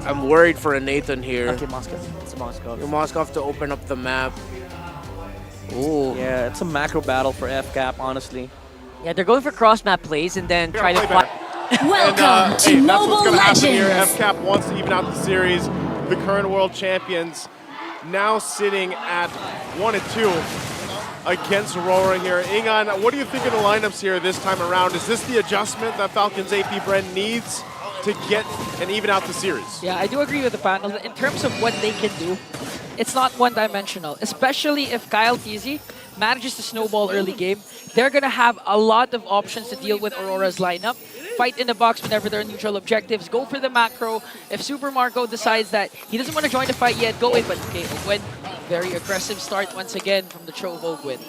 I'm worried for a Nathan here. Okay, Moskov. It's a Moskov. Moskov to open up the map. Ooh. Yeah, it's a macro battle for FCAP, honestly. Yeah, they're going for cross-map plays and then try to fight. Welcome to Hey, that's Mobile what's going to happen here. Legends. FCAP wants to even out the series. The current world champions now sitting at 1-2 against Aurora here. Ingan, what do you think of the lineups here this time around? Is this the adjustment that Falcons APBREN needs to get and even out the series? Yeah, I do agree with the panel. In terms of what they can do, it's not one-dimensional, especially if Kyle TZ manages to snowball early game. They're going to have a lot of options to deal with Aurora's lineup. Fight in the box whenever there are neutral objectives. Go for the macro. If Super Marco decides that he doesn't want to join the fight yet, go in. But okay, Ogwin, very aggressive start once again from the Trove Ogwin.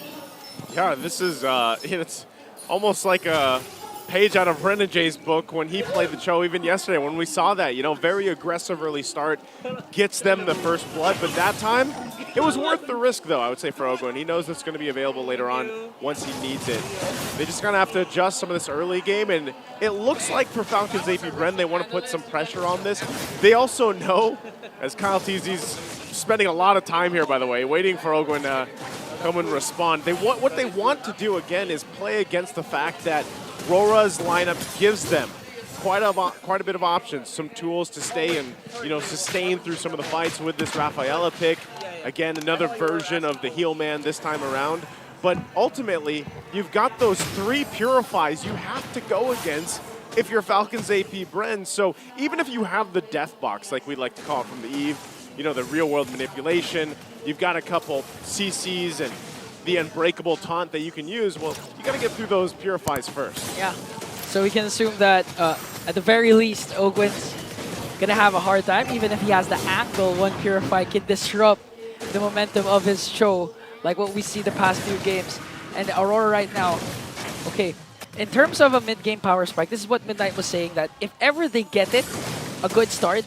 Yeah, this is it's almost like a page out of Brendan J's book when he played the Cho even yesterday when we saw that, very aggressive early start, gets them the first blood, but that time, it was worth the risk though, I would say, for Ogwin. He knows it's going to be available later on once he needs it. They just kind of have to adjust some of this early game, and it looks like for Falcons APBREN, they want to put some pressure on this. They also know, as Kyle TZ's spending a lot of time here, by the way, waiting for Ogwin to come and respond. What they want to do, again, is play against the fact that RORA's lineup gives them quite a bit of options, some tools to stay and sustain through some of the fights with this Rafaela pick. Again, another version of the heel man this time around. But ultimately, you've got those 3 purifies you have to go against if you're Falcons APBREN. So even if you have the death box, like we like to call it from the Eve, the real world manipulation, you've got a couple CCs and the unbreakable taunt that you can use, well, you got to get through those purifies first. Yeah, so we can assume that at the very least, Ogwin's going to have a hard time, even if he has the angle. One purify can disrupt the momentum of his show, like what we see the past few games. And Aurora right now, okay, in terms of a mid-game power spike, this is what Midnight was saying, that if ever they get it, a good start,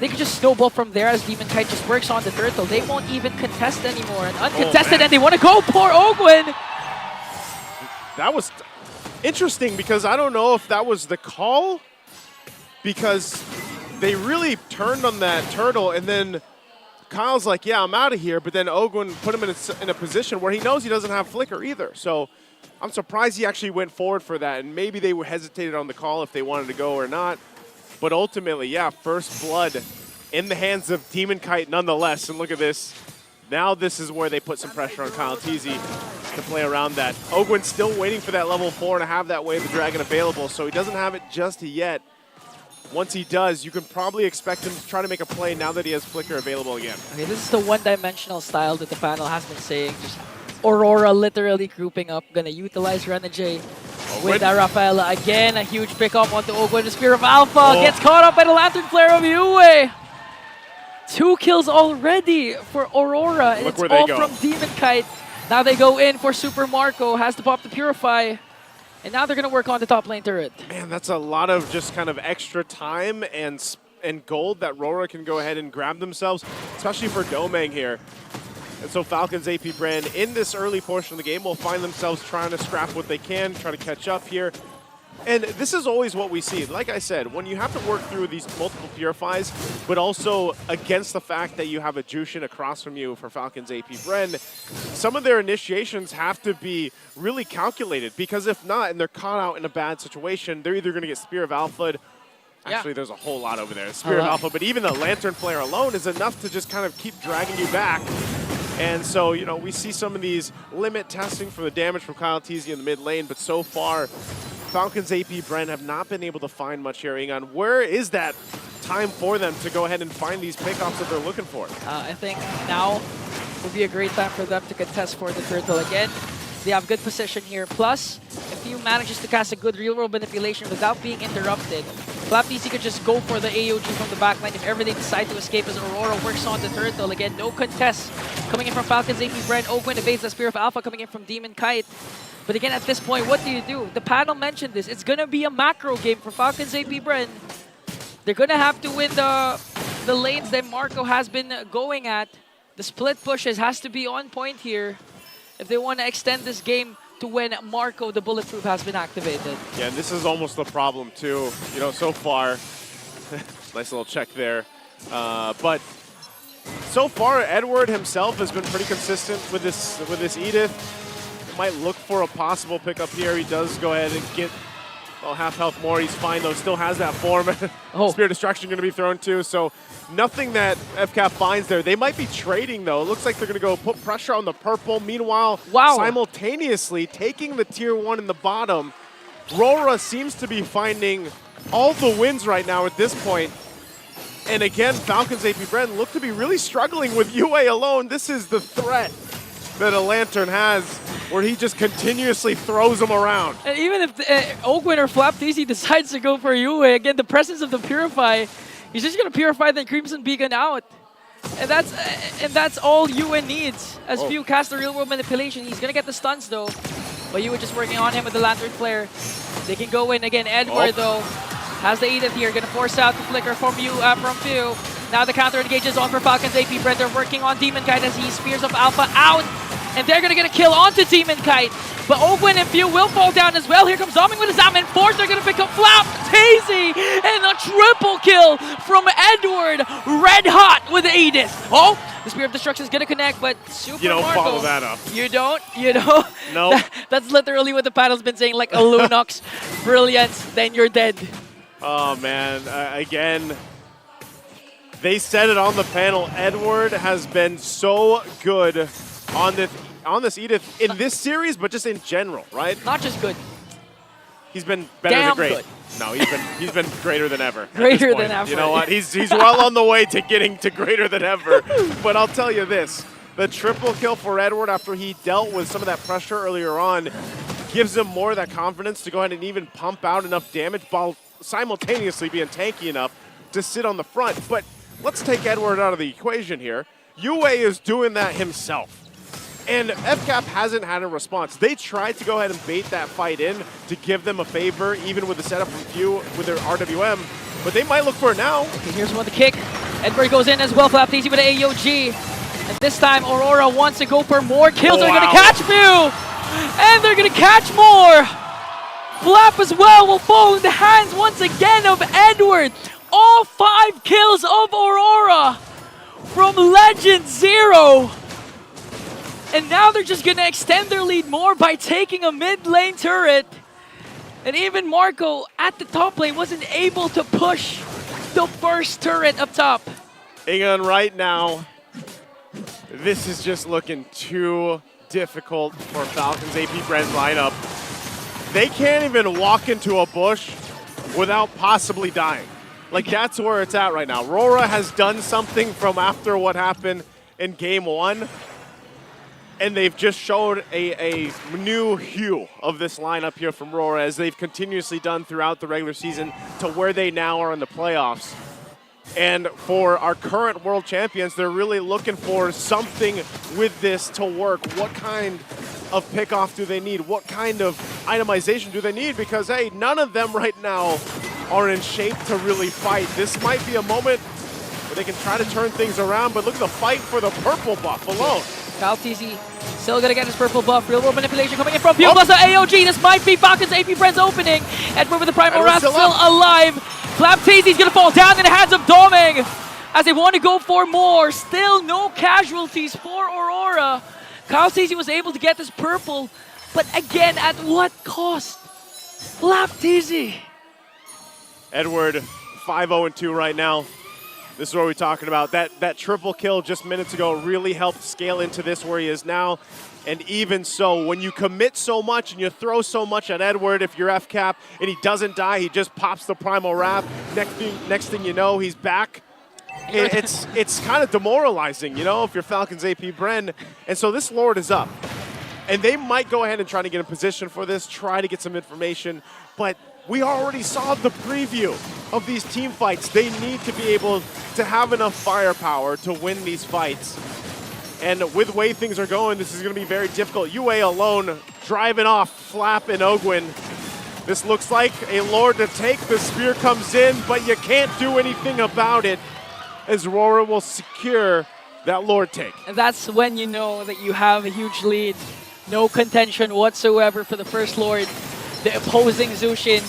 they could just snowball from there as Demon Kite just works on the turtle. They won't even contest anymore. And uncontested, and they want to go for Ogwin! That was interesting because I don't know if that was the call, because they really turned on that turtle, and then Kyle's like, yeah, I'm out of here, but then Ogwin put him in a position where he knows he doesn't have flicker either. So I'm surprised he actually went forward for that, and maybe they hesitated on the call if they wanted to go or not. But ultimately, yeah, first blood in the hands of Demon Kite nonetheless. And look at this. Now this is where they put some pressure on Kyle TZ to play around that. Ogwin's still waiting for that level 4 to have that Wave of the Dragon available, so he doesn't have it just yet. Once he does, you can probably expect him to try to make a play now that he has Flicker available again. Okay, this is the one-dimensional style that the panel has been saying. Just Aurora literally grouping up, gonna utilize Renajay with Rafaela. Again, a huge pickup onto Ogwin. The Spear of Alpha gets caught up by the Lantern Flare of Yue. 2 kills already for Aurora. And it's all from Demon Kite. Now they go in for Super Marco. Has to pop the Purify. And now they're going to work on the top lane turret. Man, that's a lot of just kind of extra time and gold that RORA can go ahead and grab themselves, especially for Domang here. And so Falcons APBREN in this early portion of the game will find themselves trying to scrap what they can, try to catch up here. And this is always what we see. Like I said, when you have to work through these multiple purifies, but also against the fact that you have a Jushin across from you for Falcons APBREN, some of their initiations have to be really calculated, because if not, and they're caught out in a bad situation, they're either going to get Spear of Alpha'd. Actually, there's a whole lot over there. Spear of Alpha, but even the Lantern Flare alone is enough to just kind of keep dragging you back. And so, we see some of these limit testing for the damage from Kyle TZ in the mid lane, but so far, Falcons APBREN have not been able to find much here. Ingan, where is that time for them to go ahead and find these pickoffs that they're looking for? I think now would be a great time for them to contest for the turtle again. They have good position here. Plus, if he manages to cast a good real-world manipulation without being interrupted, FlapDC could just go for the AOG from the backline if ever they decide to escape as Aurora works on the turtle. Again, no contest coming in from Falcons APBREN. Ogwin evades the Spear of Alpha coming in from Demon Kite. But again, at this point, what do? The panel mentioned this. It's going to be a macro game for Falcons APBREN. They're going to have to win the lanes that Marco has been going at. The split pushes has to be on point here if they want to extend this game to when Marco, the Bulletproof, has been activated. Yeah, and this is almost the problem too. So far, nice little check there. But so far, Edward himself has been pretty consistent with this Edith. Might look for a possible pickup here. He does go ahead and get half health more. He's fine though. Still has that form. Spear Destruction going to be thrown too. So nothing that FCAP finds there. They might be trading though. It looks like they're going to go put pressure on the purple. Meanwhile, simultaneously taking the tier 1 in the bottom. RORA seems to be finding all the wins right now at this point. And again, Falcons APBREN look to be really struggling with UA alone. This is the threat that a Lantern has, where he just continuously throws them around. And even if Ogwin or FlapTZ decides to go for UA, again, the presence of the Purify, he's just going to Purify the Crimson Beacon out. And that's all UA needs. As Few casts the real-world manipulation, he's going to get the stuns though. But UA just working on him with the Lantern Flare. They can go in again. Edward though has the Edith here, going to force out the Flicker from Few. Now the counter engages on for Falcons APBREN. They're working on Demon Kite as he spears up Alpha out. And they're going to get a kill onto Demon Kite. But Ogwin and Few will fall down as well. Here comes Zombing with his Outman Force. They're going to pick up FlapTZ. And a triple kill from Edward. Red hot with the Edith. Oh, the Spear of Destruction is going to connect, but Super You don't Marco, follow that up. You don't? You don't? No. That's literally what the panel's been saying, like a Lunox brilliance, then you're dead. Oh man, again, they said it on the panel. Edward has been so good on this Edith in this series, but just in general, right? Not just good. He's been better than great. Good. No, he's been greater than ever. Greater than ever. You know what? He's well on the way to getting to greater than ever. But I'll tell you this: the triple kill for Edward after he dealt with some of that pressure earlier on gives him more of that confidence to go ahead and even pump out enough damage while simultaneously being tanky enough to sit on the front. But let's take Edward out of the equation here. UA is doing that himself. And FCAP hasn't had a response. They tried to go ahead and bait that fight in to give them a favor, even with the setup from Few with their RWM. But they might look for it now. Okay, here's one the kick. Edward goes in as well. FlapTZ with an AOG. And this time, Aurora wants to go for more kills. They're going to catch Few! And they're going to catch more! Flap as well will fall in the hands once again of Edward. All 5 kills of Aurora from Legend 0. And now they're just going to extend their lead more by taking a mid lane turret. And even Marco at the top lane wasn't able to push the first turret up top. Ingan, right now, this is just looking too difficult for Falcons APBREN's lineup. They can't even walk into a bush without possibly dying. Like, that's where it's at right now. RORA has done something from after what happened in Game 1. And they've just showed a new hue of this lineup here from RORA, as they've continuously done throughout the regular season to where they now are in the playoffs. And for our current world champions, they're really looking for something with this to work. What kind of pickoff do they need? What kind of itemization do they need? Because, hey, none of them right now are in shape to really fight. This might be a moment where they can try to turn things around, but look at the fight for the purple buff alone. FalCons still gonna get his purple buff. Real world manipulation coming in from Few plus the AOG. This might be Falcons APBREN's opening. Edward with the Primal Wrath still alive. FlapTZ's gonna fall down in the hands of Doming as they want to go for more. Still no casualties for Aurora. FalCons was able to get this purple, but again, at what cost? FlapTZ. Edward 5-0-2 right now. This is what we're talking about. That triple kill just minutes ago really helped scale into this where he is now. And even so, when you commit so much and you throw so much at Edward, if you're FCAP and he doesn't die, he just pops the Primal Wrath. Next thing you know, he's back. It's kind of demoralizing, you know, if you're Falcons APBREN. And so this Lord is up. And they might go ahead and try to get in position for this, try to get some information. But we already saw the preview of these team fights. They need to be able to have enough firepower to win these fights. And with the way things are going, this is going to be very difficult. UA alone driving off Flap and Ogwin. This looks like a Lord to take. The spear comes in, but you can't do anything about it as RORA will secure that Lord take. And that's when you know that you have a huge lead. No contention whatsoever for the first Lord. The opposing Zushin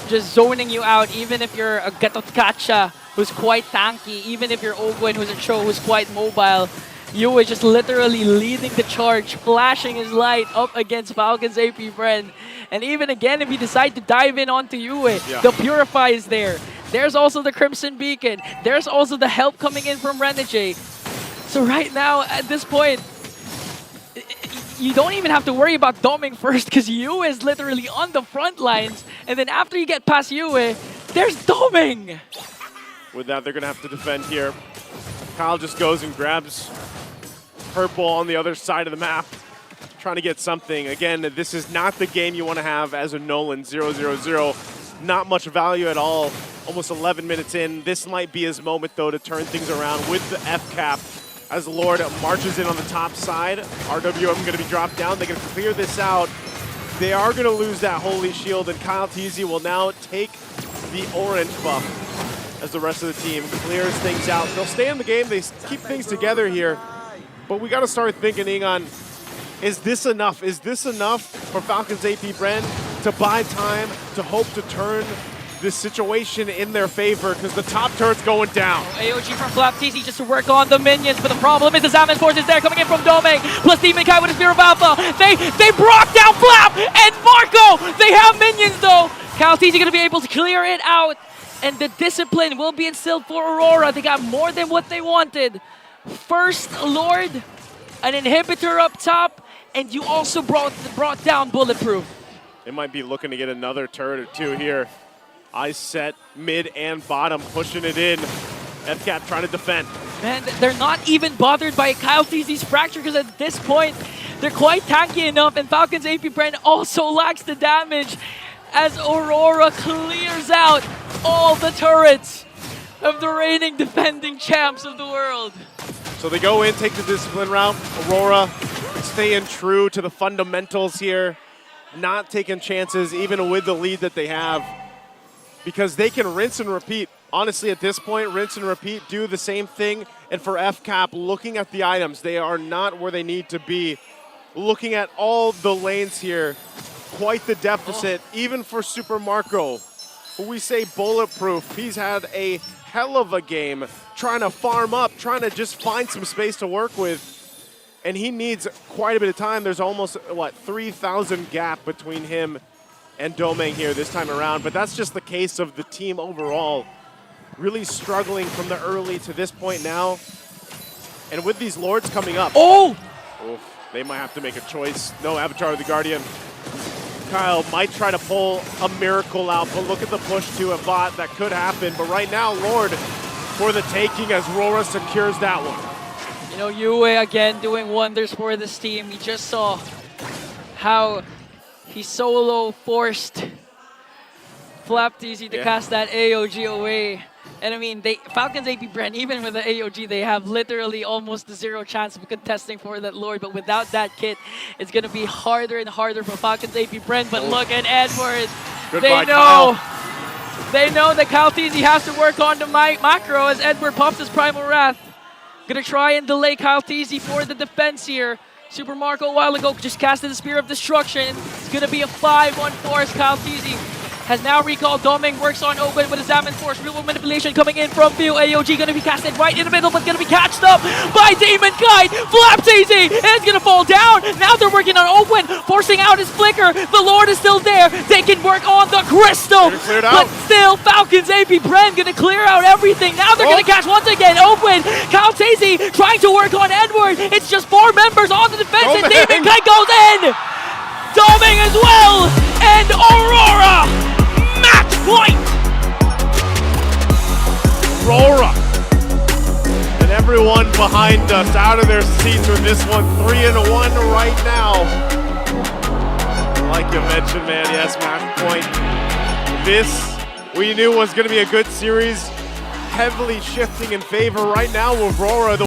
just zoning you out, even if you're a Gatotkacha who's quite tanky. Even if you're Ogwen, who's a Cho, who's quite mobile, Yue is just literally leading the charge, flashing his light up against Falcons APBREN. And even again, if you decide to dive in onto Yue, the Purify is there. There's also the Crimson Beacon. There's also the help coming in from Renegade. So right now, at this point, you don't even have to worry about doming first because Yue is literally on the front lines. And then after you get past Yue, there's doming. With that, they're going to have to defend here. Kyle just goes and grabs purple on the other side of the map, trying to get something. Again, this is not the game you want to have as a Nolan. 0-0-0. Not much value at all. Almost 11 minutes in. This might be his moment, though, to turn things around with the FCAP. As Lord marches in on the top side, RWM going to be dropped down. They're going to clear this out. They are going to lose that Holy Shield, and Kyle Teasy will now take the orange buff as the rest of the team clears things out. They'll stay in the game. They keep things together here. But we got to start thinking on, is this enough? Is this enough for Falcons APBREN to buy time, to hope to turn this situation in their favor, because the top turret's going down. AOG from FLAP-TC just to work on the minions, but the problem is the S14 is there coming in from Doming, plus Demon Kai with his Spear of Alpha. They brought down Flap and Marco! They have minions though! Cal-TC gonna be able to clear it out, and the discipline will be instilled for Aurora. They got more than what they wanted. First Lord, an inhibitor up top, and you also brought down Bulletproof. They might be looking to get another turret or two here. Eyes set, mid and bottom, pushing it in. FCAP trying to defend. Man, they're not even bothered by Kyle TZ's fracture because at this point, they're quite tanky enough, and Falcons APBREN also lacks the damage as Aurora clears out all the turrets of the reigning defending champs of the world. So they go in, take the discipline route. Aurora staying true to the fundamentals here, not taking chances even with the lead that they have, because they can rinse and repeat. Honestly, at this point, rinse and repeat, do the same thing. And for FCAP, looking at the items, they are not where they need to be. Looking at all the lanes here, quite the deficit, even for Super Marco, who we say bulletproof. He's had a hell of a game, trying to farm up, trying to just find some space to work with. And he needs quite a bit of time. There's almost, what, 3,000 gap between him and Domeng here this time around, but that's just the case of the team overall. Really struggling from the early to this point now. And with these Lords coming up. Oof, they might have to make a choice. No Avatar of the Guardian. Kyle might try to pull a miracle out, but look at the push to a bot. That could happen, but right now, Lord for the taking as RORA secures that one. You know, Yue again doing wonders for this team. We just saw how he solo forced FLAP-TC to cast that AOG away. And I mean, Falcons APBREN, even with the AOG, they have literally almost zero chance of contesting for that Lord. But without that kit, it's going to be harder and harder for Falcons APBREN. But look at Edward. They know that Kyle TZ has to work on the macro as Edward pops his Primal Wrath. Gonna try and delay Kyle TZ for the defense here. Super Marco a while ago just casted the Spear of Destruction. It's gonna be a 5-1-4 as Kyle TZ has now recalled. Doming works on Open with his Examine Force. Real world manipulation coming in from View. AOG gonna be casted right in the middle, but gonna be catched up by Demon Kite. FLAP-TC is gonna fall down. Now they're working on Open, forcing out his Flicker. The Lord is still there. They can work on the Crystal. But still, Falcons APBREN gonna clear out everything. Now they're gonna catch once again. Open. Kyle TZ trying to work on Edward. It's just 4 members on the defense, and Demon Kite goes in. Doming as well, and Aurora. Match point! RORA. And everyone behind us out of their seats with this one. 3-1 right now. Like you mentioned, man, yes, match point. This, we knew was going to be a good series. Heavily shifting in favor right now with RORA.